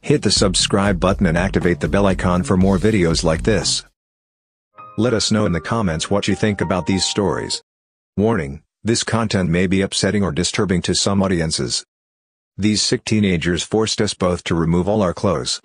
Hit the subscribe button and activate the bell icon for more videos like this. Let us know in the comments what you think about these stories. Warning, this content may be upsetting or disturbing to some audiences. These sick teenagers forced us both to remove all our clothes.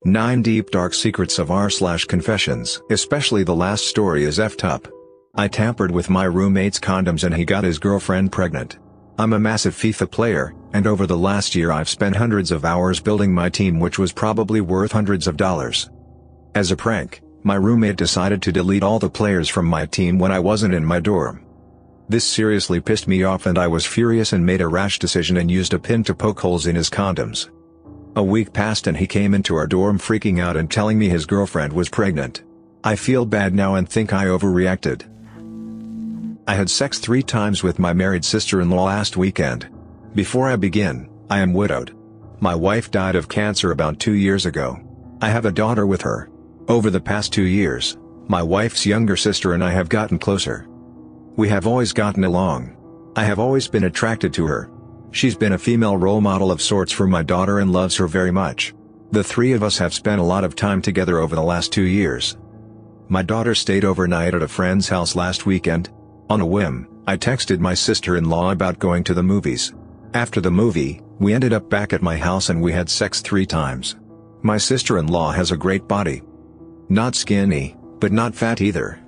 9 deep dark secrets of r/confessions. Especially the last story is effed up. I tampered with my roommate's condoms and he got his girlfriend pregnant. I'm a massive FIFA player, and over the last year I've spent hundreds of hours building my team, which was probably worth hundreds of dollars. As a prank, my roommate decided to delete all the players from my team when I wasn't in my dorm. This seriously pissed me off and I was furious and made a rash decision and used a pin to poke holes in his condoms. A week passed and he came into our dorm freaking out and telling me his girlfriend was pregnant. I feel bad now and think I overreacted. I had sex 3 times with my married sister-in-law last weekend. Before I begin, I am widowed. My wife died of cancer about 2 years ago. I have a daughter with her. Over the past 2 years, my wife's younger sister and I have gotten closer. We have always gotten along. I have always been attracted to her. She's been a female role model of sorts for my daughter and loves her very much. The 3 of us have spent a lot of time together over the last 2 years. My daughter stayed overnight at a friend's house last weekend. On a whim, I texted my sister-in-law about going to the movies. After the movie, we ended up back at my house and we had sex 3 times. My sister-in-law has a great body. Not skinny, but not fat either.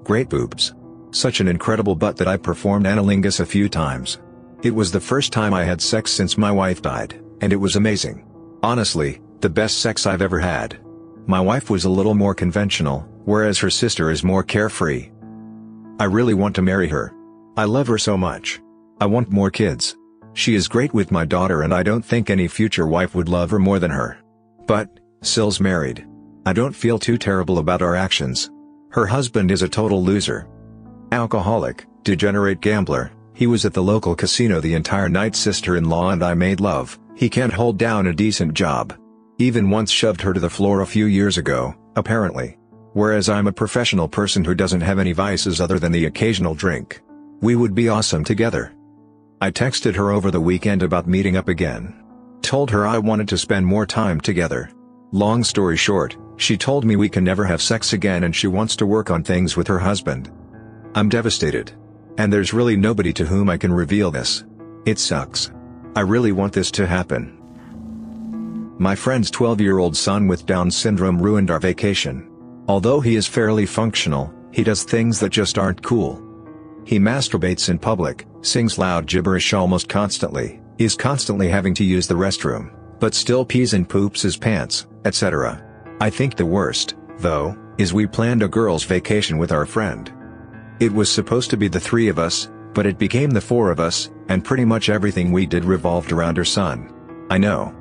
Great boobs. Such an incredible butt that I performed analingus a few times. It was the first time I had sex since my wife died, and it was amazing. Honestly, the best sex I've ever had. My wife was a little more conventional, whereas her sister is more carefree. I really want to marry her. I love her so much. I want more kids. She is great with my daughter and I don't think any future wife would love her more than her. But, Sill's married. I don't feel too terrible about our actions. Her husband is a total loser. Alcoholic, degenerate gambler, he was at the local casino the entire night. Sister-in-law and I made love. He can't hold down a decent job. Even once shoved her to the floor a few years ago, apparently. Whereas I'm a professional person who doesn't have any vices other than the occasional drink. We would be awesome together. I texted her over the weekend about meeting up again. Told her I wanted to spend more time together. Long story short, she told me we can never have sex again and she wants to work on things with her husband. I'm devastated. And there's really nobody to whom I can reveal this. It sucks. I really want this to happen. My friend's 12-year-old son with Down syndrome ruined our vacation. Although he is fairly functional, he does things that just aren't cool. He masturbates in public, sings loud gibberish almost constantly, is constantly having to use the restroom, but still pees and poops his pants, etc. I think the worst, though, is we planned a girls' vacation with our friend. It was supposed to be the 3 of us, but it became the 4 of us, and pretty much everything we did revolved around her son. I know.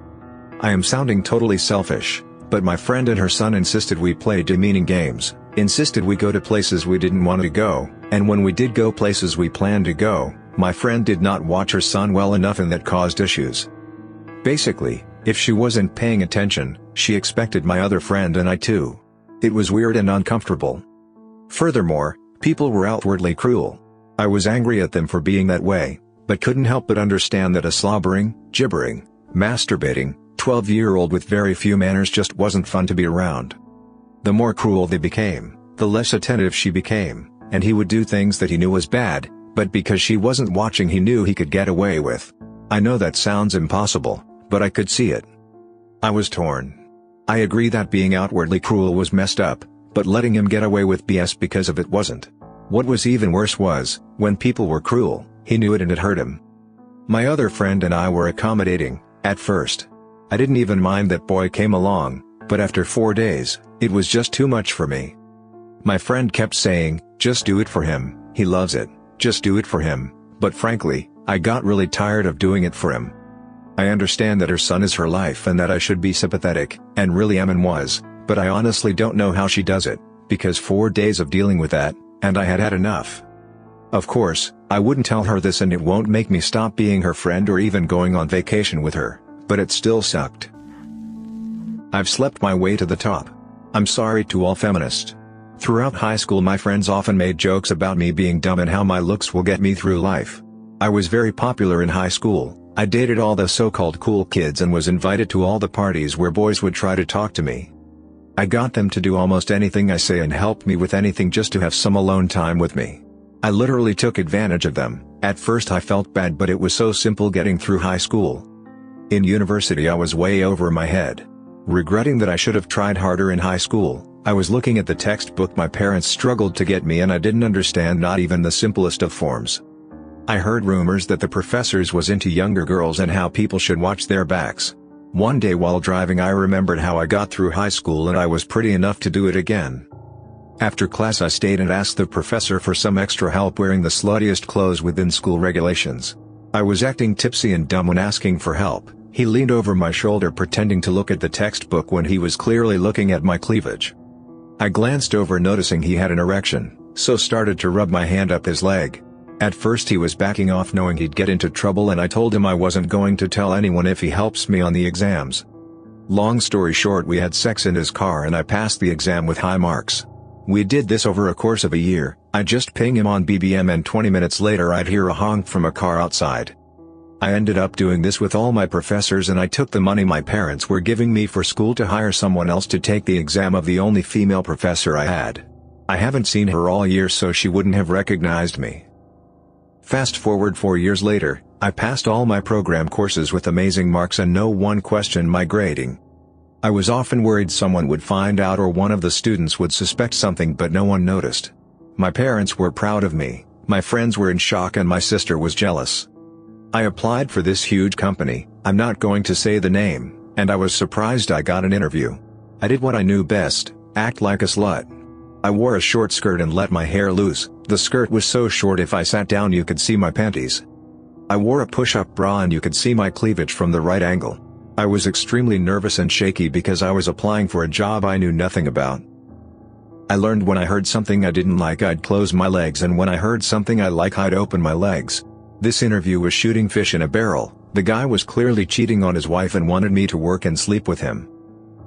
I am sounding totally selfish, but my friend and her son insisted we play demeaning games, insisted we go to places we didn't want to go, and when we did go places we planned to go, my friend did not watch her son well enough and that caused issues. Basically, if she wasn't paying attention, she expected my other friend and I too. It was weird and uncomfortable. Furthermore, people were outwardly cruel. I was angry at them for being that way, but couldn't help but understand that a slobbering, gibbering, masturbating, 12-year-old with very few manners just wasn't fun to be around. The more cruel they became, the less attentive she became, and he would do things that he knew was bad, but because she wasn't watching he knew he could get away with. I know that sounds impossible, but I could see it. I was torn. I agree that being outwardly cruel was messed up, but letting him get away with BS because of it wasn't. What was even worse was, when people were cruel, he knew it and it hurt him. My other friend and I were accommodating, at first. I didn't even mind that boy came along, but after 4 days, it was just too much for me. My friend kept saying, just do it for him, he loves it, just do it for him, but frankly, I got really tired of doing it for him. I understand that her son is her life and that I should be sympathetic, and really am and was, but I honestly don't know how she does it, because 4 days of dealing with that, and I had had enough. Of course, I wouldn't tell her this and it won't make me stop being her friend or even going on vacation with her, but it still sucked. I've slept my way to the top. I'm sorry to all feminists. Throughout high school my friends often made jokes about me being dumb and how my looks will get me through life. I was very popular in high school, I dated all the so-called cool kids and was invited to all the parties where boys would try to talk to me. I got them to do almost anything I say and helped me with anything just to have some alone time with me. I literally took advantage of them. At first I felt bad, but it was so simple getting through high school. In university I was way over my head. Regretting that I should have tried harder in high school, I was looking at the textbook my parents struggled to get me and I didn't understand not even the simplest of forms. I heard rumors that the professors was into younger girls and how people should watch their backs. One day while driving I remembered how I got through high school and I was pretty enough to do it again. After class I stayed and asked the professor for some extra help wearing the sluttiest clothes within school regulations. I was acting tipsy and dumb when asking for help. He leaned over my shoulder pretending to look at the textbook when he was clearly looking at my cleavage. I glanced over noticing he had an erection, so started to rub my hand up his leg. At first he was backing off knowing he'd get into trouble and I told him I wasn't going to tell anyone if he helps me on the exams. Long story short, we had sex in his car and I passed the exam with high marks. We did this over a course of a year. I'd just ping him on BBM and 20 minutes later I'd hear a honk from a car outside. I ended up doing this with all my professors and I took the money my parents were giving me for school to hire someone else to take the exam of the only female professor I had. I haven't seen her all year so she wouldn't have recognized me. Fast forward 4 years later, I passed all my program courses with amazing marks and no one questioned my grading. I was often worried someone would find out or one of the students would suspect something, but no one noticed. My parents were proud of me, my friends were in shock and my sister was jealous. I applied for this huge company, I'm not going to say the name, and I was surprised I got an interview. I did what I knew best, act like a slut. I wore a short skirt and let my hair loose. The skirt was so short if I sat down you could see my panties. I wore a push-up bra and you could see my cleavage from the right angle. I was extremely nervous and shaky because I was applying for a job I knew nothing about. I learned when I heard something I didn't like I'd close my legs, and when I heard something I like I'd open my legs. This interview was shooting fish in a barrel. The guy was clearly cheating on his wife and wanted me to work and sleep with him.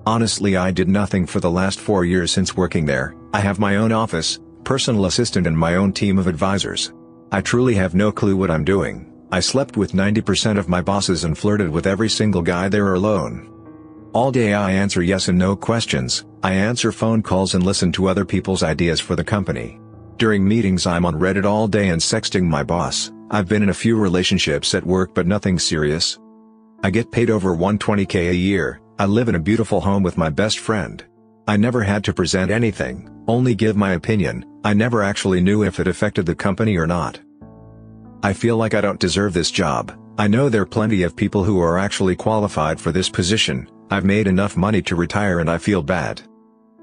Honestly, I did nothing for the last 4 years since working there. I have my own office, personal assistant and my own team of advisors. I truly have no clue what I'm doing. I slept with 90% of my bosses and flirted with every single guy there alone. All day I answer yes and no questions. I answer phone calls and listen to other people's ideas for the company. During meetings I'm on Reddit all day and sexting my boss. I've been in a few relationships at work but nothing serious. I get paid over $120K a year. I live in a beautiful home with my best friend. I never had to present anything, only give my opinion. I never actually knew if it affected the company or not. I feel like I don't deserve this job. I know there are plenty of people who are actually qualified for this position. I've made enough money to retire and I feel bad.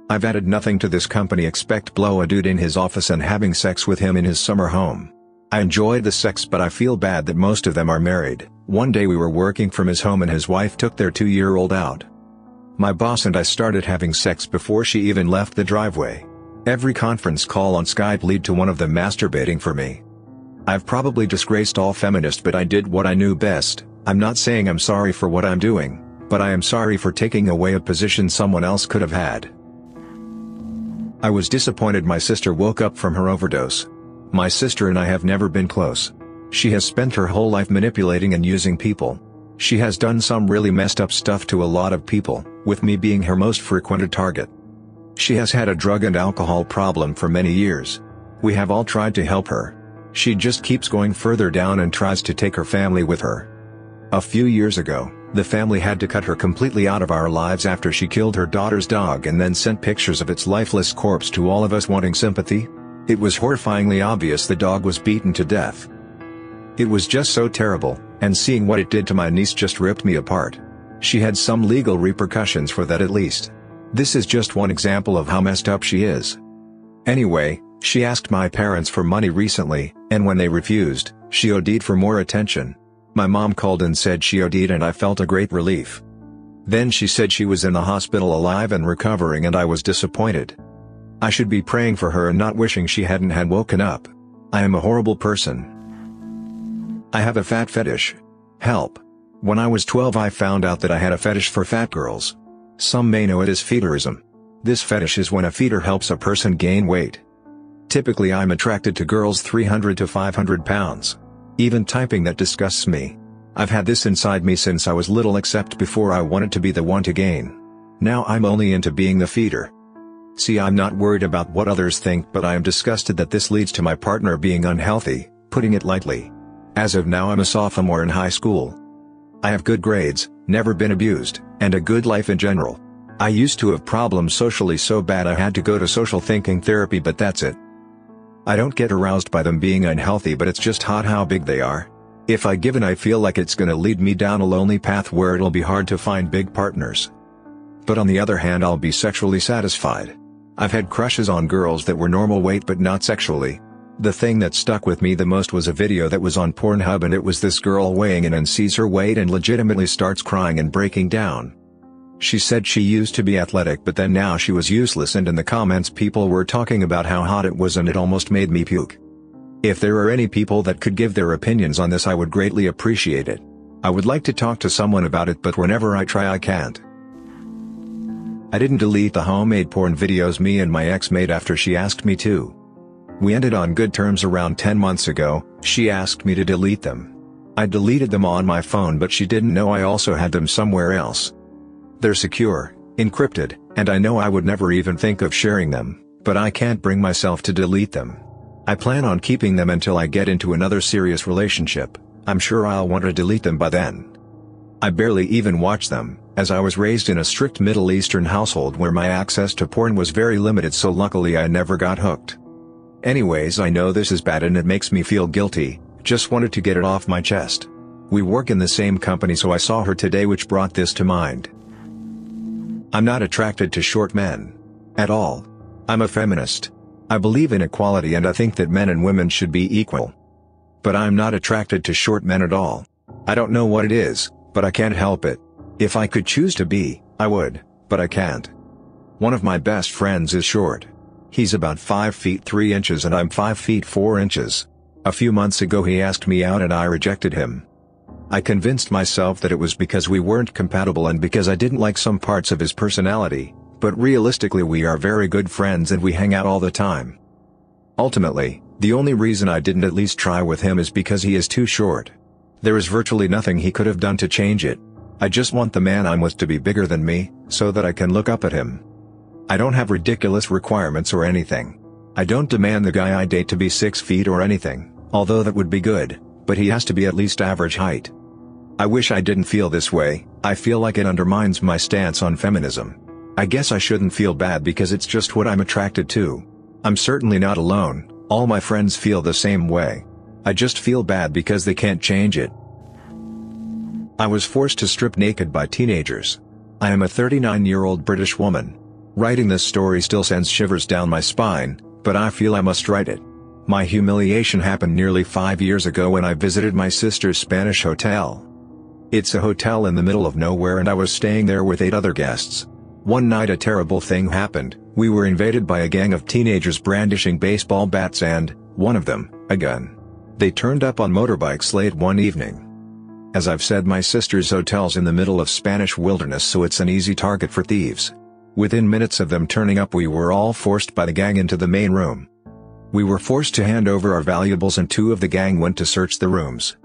I've added nothing to this company except blow a dude in his office and having sex with him in his summer home. I enjoyed the sex, but I feel bad that most of them are married. One day we were working from his home and his wife took their 2-year-old out. My boss and I started having sex before she even left the driveway. Every conference call on Skype led to one of them masturbating for me. I've probably disgraced all feminists, but I did what I knew best. I'm not saying I'm sorry for what I'm doing, but I am sorry for taking away a position someone else could have had. I was disappointed my sister woke up from her overdose. My sister and I have never been close. She has spent her whole life manipulating and using people. She has done some really messed up stuff to a lot of people, with me being her most frequented target. She has had a drug and alcohol problem for many years. We have all tried to help her. She just keeps going further down and tries to take her family with her. A few years ago, the family had to cut her completely out of our lives after she killed her daughter's dog and then sent pictures of its lifeless corpse to all of us wanting sympathy. It was horrifyingly obvious the dog was beaten to death. It was just so terrible, and seeing what it did to my niece just ripped me apart. She had some legal repercussions for that at least. This is just one example of how messed up she is. Anyway, she asked my parents for money recently, and when they refused, she OD'd for more attention. My mom called and said she OD'd and I felt a great relief. Then she said she was in the hospital alive and recovering and I was disappointed. I should be praying for her and not wishing she hadn't had woken up. I am a horrible person. I have a fat fetish. Help. When I was 12 I found out that I had a fetish for fat girls. Some may know it as feederism. This fetish is when a feeder helps a person gain weight. Typically I'm attracted to girls 300 to 500 pounds. Even typing that disgusts me. I've had this inside me since I was little, except before I wanted to be the one to gain. Now I'm only into being the feeder. See, I'm not worried about what others think, but I am disgusted that this leads to my partner being unhealthy, putting it lightly. As of now, I'm a sophomore in high school. I have good grades, never been abused, and a good life in general. I used to have problems socially so bad I had to go to social thinking therapy, but that's it. I don't get aroused by them being unhealthy, but it's just hot how big they are. If I give in, I feel like it's gonna lead me down a lonely path where it'll be hard to find big partners. But on the other hand, I'll be sexually satisfied. I've had crushes on girls that were normal weight but not sexually. The thing that stuck with me the most was a video that was on Pornhub, and it was this girl weighing in and sees her weight and legitimately starts crying and breaking down. She said she used to be athletic, but then now she was useless, and in the comments people were talking about how hot it was, and it almost made me puke. If there are any people that could give their opinions on this, I would greatly appreciate it. I would like to talk to someone about it, but whenever I try I can't. I didn't delete the homemade porn videos me and my ex made after she asked me to. We ended on good terms around 10 months ago. She asked me to delete them. I deleted them on my phone, but she didn't know I also had them somewhere else. They're secure, encrypted, and I know I would never even think of sharing them, but I can't bring myself to delete them. I plan on keeping them until I get into another serious relationship. I'm sure I'll want to delete them by then. I barely even watch them, as I was raised in a strict Middle Eastern household where my access to porn was very limited, so luckily I never got hooked. Anyways, I know this is bad and it makes me feel guilty, just wanted to get it off my chest. We work in the same company, so I saw her today, which brought this to mind. I'm not attracted to short men. At all. I'm a feminist. I believe in equality and I think that men and women should be equal. But I'm not attracted to short men at all. I don't know what it is, but I can't help it. If I could choose to be, I would, but I can't. One of my best friends is short. He's about 5 feet 3 inches and I'm 5 feet 4 inches. A few months ago he asked me out and I rejected him. I convinced myself that it was because we weren't compatible and because I didn't like some parts of his personality, but realistically we are very good friends and we hang out all the time. Ultimately, the only reason I didn't at least try with him is because he is too short. There is virtually nothing he could have done to change it. I just want the man I'm with to be bigger than me, so that I can look up at him. I don't have ridiculous requirements or anything. I don't demand the guy I date to be 6 feet or anything, although that would be good, but he has to be at least average height. I wish I didn't feel this way. I feel like it undermines my stance on feminism. I guess I shouldn't feel bad because it's just what I'm attracted to. I'm certainly not alone, all my friends feel the same way. I just feel bad because they can't change it. I was forced to strip naked by teenagers. I am a 39-year-old British woman. Writing this story still sends shivers down my spine, but I feel I must write it. My humiliation happened nearly 5 years ago when I visited my sister's Spanish hotel. It's a hotel in the middle of nowhere and I was staying there with 8 other guests. One night a terrible thing happened. We were invaded by a gang of teenagers brandishing baseball bats and, one of them, a gun. They turned up on motorbikes late one evening. As I've said, my sister's hotel's in the middle of Spanish wilderness, so it's an easy target for thieves. Within minutes of them turning up, we were all forced by the gang into the main room. We were forced to hand over our valuables and 2 of the gang went to search the rooms.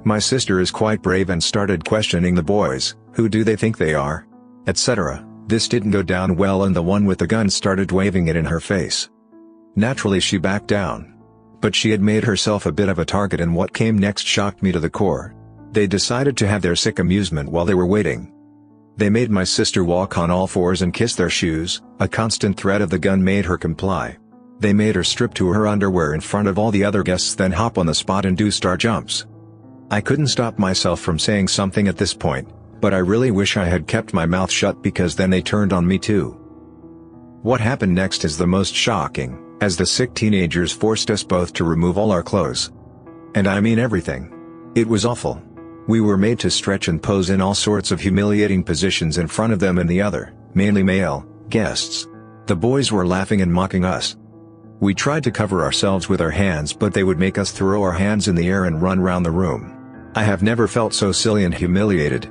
My sister is quite brave and started questioning the boys. Who do they think they are? Etc. This didn't go down well and the one with the gun started waving it in her face. Naturally she backed down. But she had made herself a bit of a target, and what came next shocked me to the core. They decided to have their sick amusement while they were waiting. They made my sister walk on all fours and kiss their shoes. A constant threat of the gun made her comply. They made her strip to her underwear in front of all the other guests, then hop on the spot and do star jumps. I couldn't stop myself from saying something at this point, but I really wish I had kept my mouth shut because then they turned on me too. What happened next is the most shocking, as the sick teenagers forced us both to remove all our clothes. And I mean everything. It was awful. We were made to stretch and pose in all sorts of humiliating positions in front of them and the other, mainly male, guests. The boys were laughing and mocking us. We tried to cover ourselves with our hands, but they would make us throw our hands in the air and run round the room. I have never felt so silly and humiliated.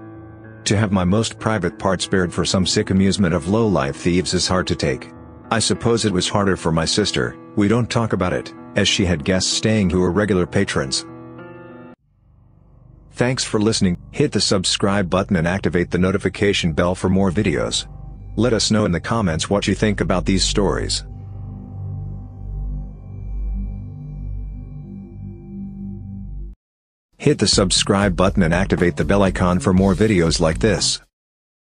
To have my most private parts bared for some sick amusement of low-life thieves is hard to take. I suppose it was harder for my sister. We don't talk about it, as she had guests staying who were regular patrons. Thanks for listening. Hit the subscribe button and activate the notification bell for more videos. Let us know in the comments what you think about these stories. Hit the subscribe button and activate the bell icon for more videos like this.